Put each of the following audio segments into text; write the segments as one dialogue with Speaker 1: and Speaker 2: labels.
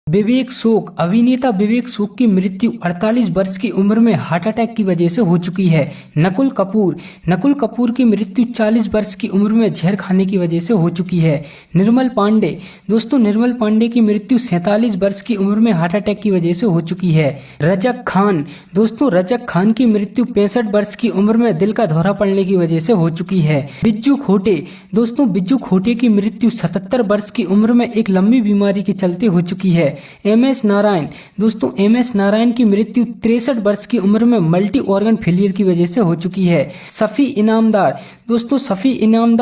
Speaker 1: विवेक शोक अभिनेता विवेक शोक की मृत्यु 48 वर्ष की उम्र में हार्ट अटैक की वजह से हो चुकी है। नकुल कपूर की मृत्यु 40 वर्ष की उम्र में जहर खाने की वजह से हो चुकी है। निर्मल पांडे की मृत्यु 47 वर्ष की उम्र में हार्ट अटैक की वजह से हो चुकी है। रजक खान की मृत्यु 65 वर्ष की उम्र में दिल का दौरा पड़ने की वजह से हो चुकी है। बिज्जू खोटे की मृत्यु 77 वर्ष की उम्र में एक लंबी बीमारी के चलते हो चुकी है। एम एस नारायण की मृत्यु 63 वर्ष की उम्र में मल्टी ऑर्गन फेलियर की वजह से हो चुकी है। सफी इनामदार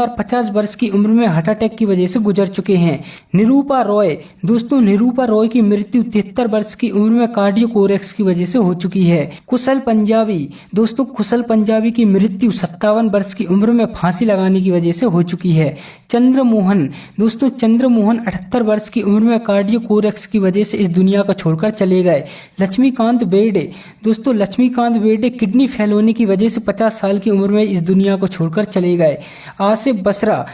Speaker 1: 50 वर्ष की उम्र में हार्ट अटैक की वजह से गुजर चुके हैं। निरूपा रॉय की मृत्यु 73 वर्ष की उम्र में कार्डियोकोरेक्स की वजह से हो चुकी है। कुशल पंजाबी की मृत्यु 57 वर्ष की उम्र में फांसी लगाने की वजह से हो चुकी है। चंद्रमोहन 78 वर्ष की उम्र में कार्डियोकोरेक्स की वजह से इस दुनिया को छोड़कर चले गए। लक्ष्मीकांत बेर्डे किडनी फेल होने की वजह से 50 साल की उम्र में इस दुनिया को छोड़कर चले गए। आसिफ बसरा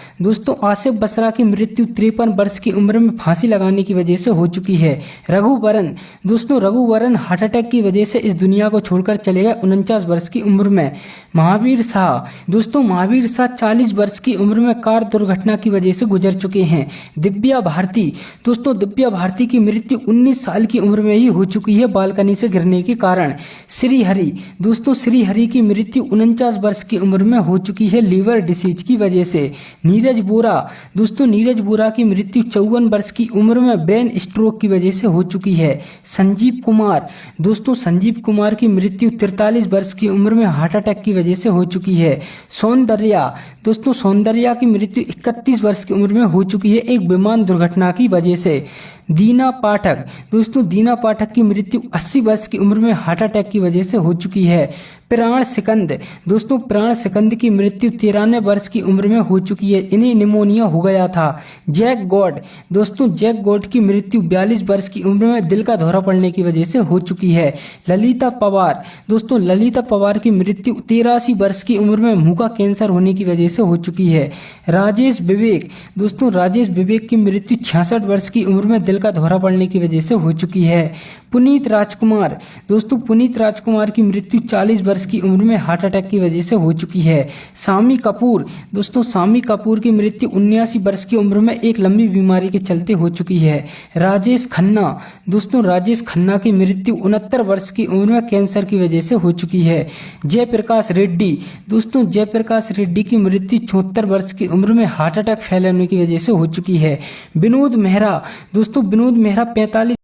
Speaker 1: की मृत्यु 53 वर्ष की उम्र में फांसी लगाने की वजह से हो चुकी है। रघुवरन हार्ट अटैक की वजह से इस दुनिया को छोड़कर चले गए 49 वर्ष की उम्र में। महावीर शाह 40 वर्ष की उम्र में कार दुर्घटना की वजह से गुजर चुके हैं। दिव्या भारती की मृत्यु 19 साल की उम्र में ही हो चुकी है बालकनी से गिरने के कारण। श्रीहरि की मृत्यु 49 वर्ष की उम्र में हो चुकी है लीवर डिसीज की वजह से। नीरज बोरा की मृत्यु 54 वर्ष की उम्र में ब्रेन स्ट्रोक की वजह से हो चुकी है। संजीव कुमार की मृत्यु 43 वर्ष की उम्र में हार्ट अटैक की वजह से हो चुकी है। सौंदर्या की मृत्यु 31 वर्ष की उम्र में हो चुकी है एक विमान दुर्घटना की वजह से। दीना पाठक की मृत्यु 80 वर्ष की उम्र में हार्ट अटैक की वजह से हो चुकी है। प्राण सिकंद की मृत्यु 93 वर्ष की उम्र में हो चुकी है, इन्हें निमोनिया हो गया था। जैक गॉड की मृत्यु 42 वर्ष की उम्र में दिल का दौरा पड़ने की वजह से हो चुकी है। ललिता पवार की मृत्यु 83 वर्ष की उम्र में मुंह का कैंसर होने की वजह से हो चुकी है। राजेश विवेक की मृत्यु 66 वर्ष की उम्र में दिल का दौरा पड़ने की वजह से हो चुकी है। पुनीत राजकुमार की मृत्यु 40 वर्ष की उम्र में हार्ट अटैक की वजह से हो चुकी है। शामी कपूर की मृत्यु 79 वर्ष की उम्र में एक लंबी बीमारी के चलते हो चुकी है। राजेश खन्ना की मृत्यु 69 वर्ष की उम्र में कैंसर की वजह से हो चुकी है। जयप्रकाश रेड्डी की मृत्यु 74 वर्ष की उम्र में हार्ट अटैक फैलने की वजह से हो चुकी है। विनोद मेहरा 45